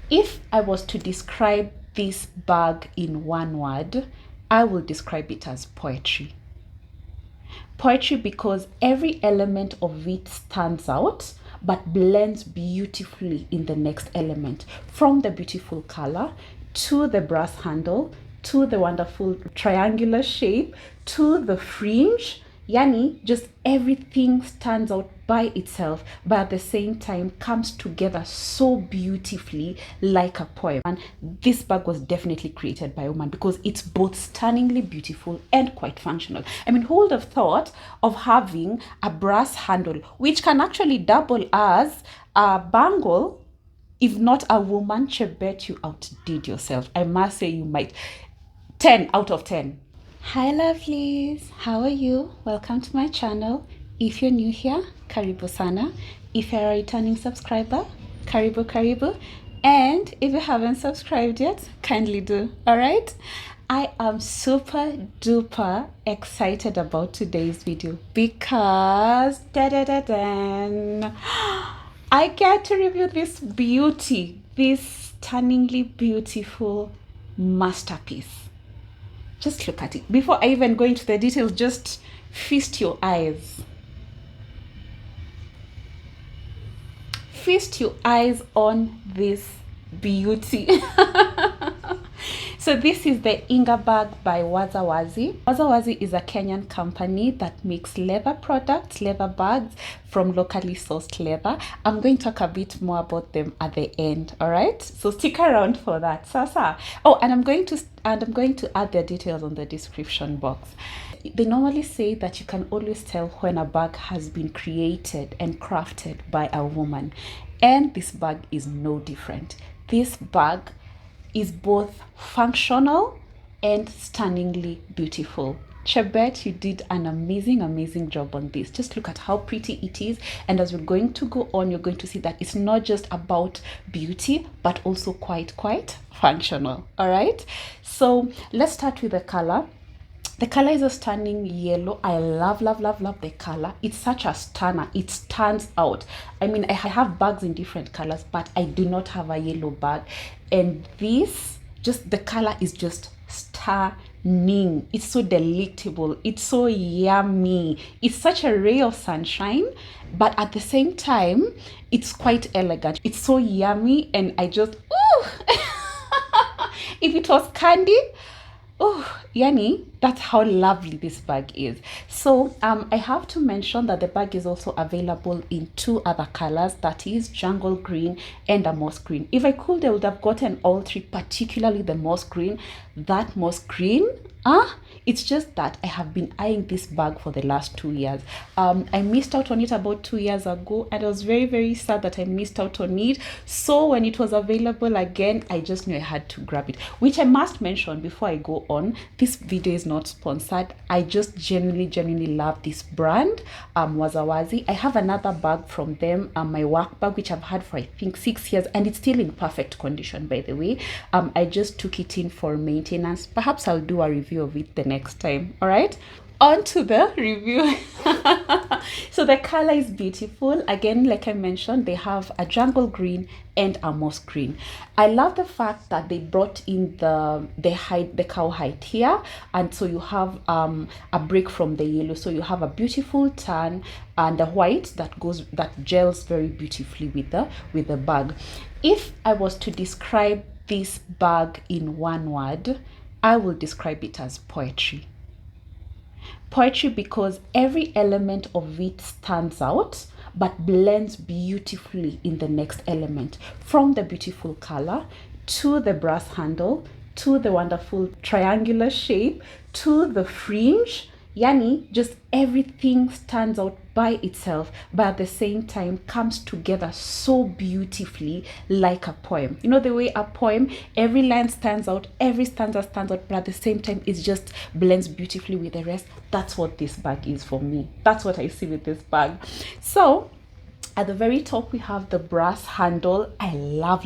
If I was to describe this bag in one word, I will describe it as poetry. Poetry because every element of it stands out but blends beautifully in the next element, from the beautiful color to the brass handle to the wonderful triangular shape to the fringe. Yani, just everything stands out by itself, but at the same time comes together so beautifully like a poem. And this bag was definitely created by a woman because it's both stunningly beautiful and quite functional. I mean, who would have thought of having a brass handle which can actually double as a bangle? If not a woman, bet you outdid yourself. I must say you might. 10 out of 10. Hi lovelies, how are you? Welcome to my channel. If you're new here, karibu sana. If you're a returning subscriber, karibu. And if you haven't subscribed yet, kindly do. All right, I am super duper excited about today's video because I get to review this beauty, this stunningly beautiful masterpiece. Just look at it. Before I even go into the details, just feast your eyes. Feast your eyes on this beauty. So this is the Inga bag by WazaWazi. WazaWazi is a Kenyan company that makes leather products, leather bags from locally sourced leather. I'm going to talk a bit more about them at the end, all right? So stick around for that. Sasa. Oh, and I'm going to add their details on the description box. They normally say that you can always tell when a bag has been created and crafted by a woman, and this bag is no different. This bag is both functional and stunningly beautiful. Chebet, you did an amazing job on this. Just look at how pretty it is, and as we're going to go on, you're going to see that it's not just about beauty but also quite functional. All right, so let's start with the color. The color is a stunning yellow. I love the color. It's such a stunner. It stands out. I mean, I have bags in different colors, but I do not have a yellow bag. And this, just the color is just stunning. It's so delectable. It's so yummy. It's such a ray of sunshine, but at the same time, it's quite elegant. It's so yummy, and I just, ooh! If it was candy, oh, yani, that's how lovely this bag is. So I have to mention that the bag is also available in two other colors, that is jungle green and a moss green. If I could, I would have gotten all three, particularly the moss green. That moss green, it's just that I have been eyeing this bag for the last 2 years. I missed out on it about 2 years ago, and I was very sad that I missed out on it. So when it was available again, I just knew I had to grab it, which I must mention before I go on. This video is not sponsored. I just genuinely love this brand, WazaWazi. I have another bag from them, my work bag, which I've had for I think 6 years, and it's still in perfect condition, by the way. I just took it in for maintenance. Perhaps I'll do a review of it the next time. All right, on to the review. So the color is beautiful. Again, like I mentioned, they have a jungle green and a moss green. I love the fact that they brought in the cowhide here, and so you have a break from the yellow, so you have a beautiful tan and a white that gels very beautifully with the bag. If I was to describe this bag in one word, I will describe it as poetry. Poetry because every element of it stands out but blends beautifully in the next element, from the beautiful color to the brass handle to the wonderful triangular shape to the fringe. Yani, just everything stands out by itself, but at the same time comes together so beautifully like a poem. You know the way a poem, every line stands out, every stanza stands out, but at the same time it just blends beautifully with the rest. That's what this bag is for me. That's what I see with this bag. So at the very top, we have the brass handle. I love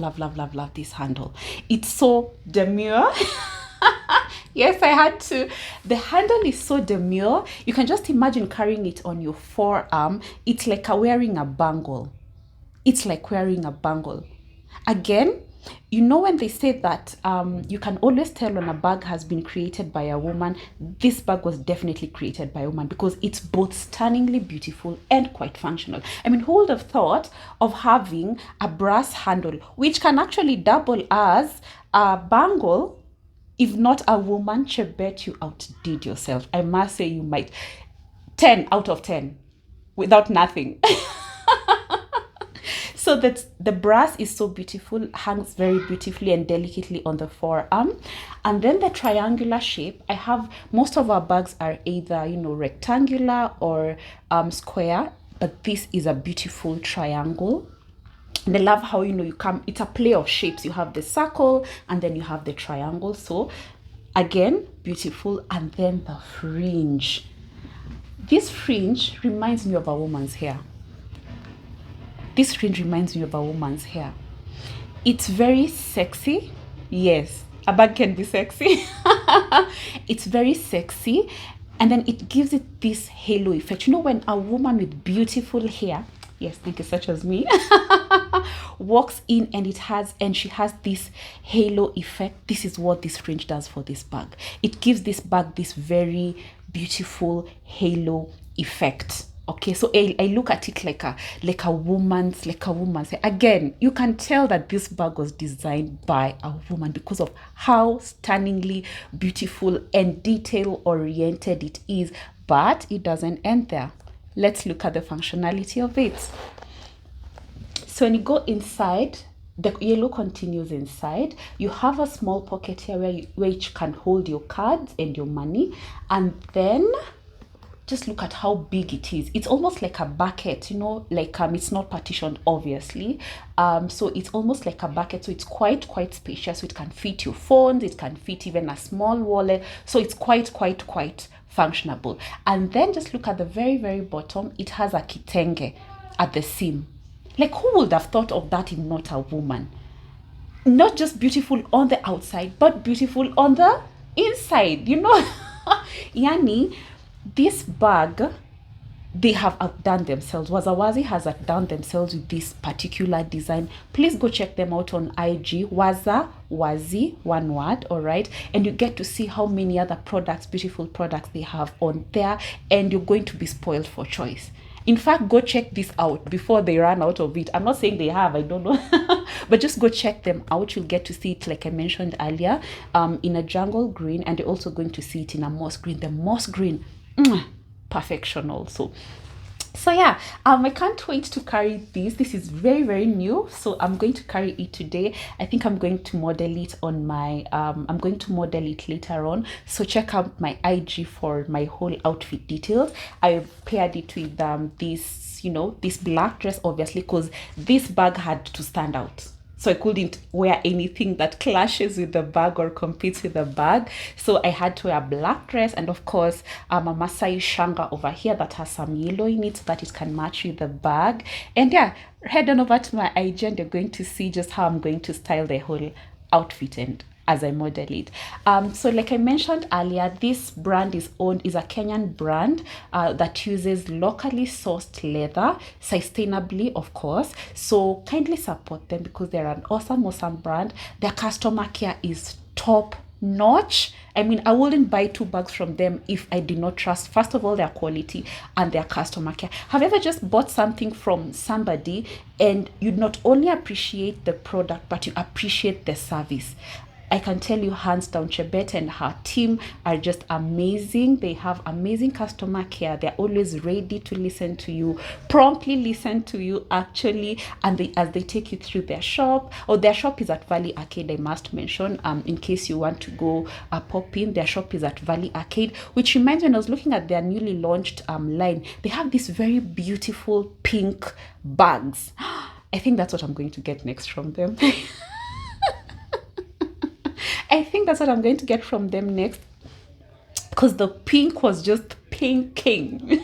this handle. It's so demure. Yes, I had to. The handle is so demure. You can just imagine carrying it on your forearm. It's like wearing a bangle. It's like wearing a bangle. Again, You know, when they say that you can always tell when a bag has been created by a woman, this bag was definitely created by a woman because it's both stunningly beautiful and quite functional. I mean, who would have thought of having a brass handle, which can actually double as a bangle? If not a woman, Chebet, you outdid yourself. I must say you might. 10 out of 10 without nothing. So that the brass is so beautiful, hangs very beautifully and delicately on the forearm. And then the triangular shape, I have, most of our bags are either, you know, rectangular or square, but this is a beautiful triangle. And I love how, you know, it's a play of shapes. You have the circle and then you have the triangle. So again, beautiful. And then the fringe. This fringe reminds me of a woman's hair. This fringe reminds me of a woman's hair. It's very sexy. Yes, a bag can be sexy. It's very sexy. And then it gives it this halo effect. You know, when a woman with beautiful hair, yes, thank you, such as me, walks in and she has this halo effect. This is what this fringe does for this bag. It gives this bag this very beautiful halo effect. Okay, so I look at it like a woman's hair. Again, you can tell that this bag was designed by a woman because of how stunningly beautiful and detail oriented it is. But it doesn't end there. Let's look at the functionality of it. So when you go inside, the yellow continues inside. You have a small pocket here which can hold your cards and your money. And then just look at how big it is. It's almost like a bucket, you know, like it's not partitioned, obviously. So it's almost like a bucket. So it's quite spacious. So it can fit your phones. It can fit even a small wallet. So it's quite functionable. And then just look at the very bottom. It has a kitenge at the seam. Like, who would have thought of that if not a woman? Not just beautiful on the outside, but beautiful on the inside, you know. Yani, this bag, they have outdone themselves. WazaWazi has outdone themselves with this particular design. Please go check them out on IG, WazaWazi, one word, all right? And you get to see how many other products, beautiful products they have on there, and you're going to be spoiled for choice. In fact, go check this out before they run out of it. I'm not saying they have, I don't know. But just go check them out. You'll get to see it, like I mentioned earlier, in a jungle green, and you're also going to see it in a moss green. The moss green, perfection also. So yeah, I can't wait to carry this. This is very new, so I'm going to carry it today. I think I'm going to model it on my I'm going to model it later on, so check out my IG for my whole outfit details. I paired it with this, you know, this black dress, obviously, because this bag had to stand out. So I couldn't wear anything that clashes with the bag or competes with the bag. So I had to wear a black dress, and of course a Masai shanga over here that has some yellow in it so that it can match with the bag. And yeah, head on over to my IG and you're going to see just how I'm going to style the whole outfit and as I model it. So like I mentioned earlier, this brand is a Kenyan brand that uses locally sourced leather, sustainably, of course. So kindly support them because they're an awesome brand. Their customer care is top notch. I mean, I wouldn't buy 2 bags from them if I did not trust, first of all, their quality and their customer care. Have you ever just bought something from somebody and you not only appreciate the product, but you appreciate the service? I can tell you hands down, Chebet and her team are just amazing. They have amazing customer care. They're always ready to listen to you, promptly listen to you actually, and as they take you through their shop. Or their shop is at Valley Arcade, I must mention, in case you want to go pop in. Their shop is at Valley Arcade, which reminds me, when I was looking at their newly launched line, they have these very beautiful pink bags. I think that's what I'm going to get next from them. I think that's what I'm going to get from them next, because the pink was just pinking.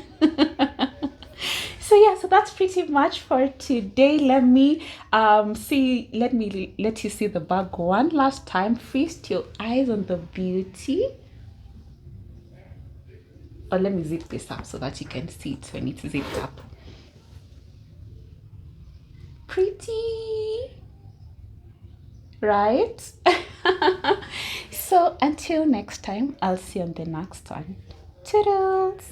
So yeah, so that's pretty much for today. Let me let you see the bag one last time. Feast your eyes on the beauty. Or let me zip this up so that you can see it when it's zipped up. Pretty. right? So until next time, I'll see you on the next one. Toodles!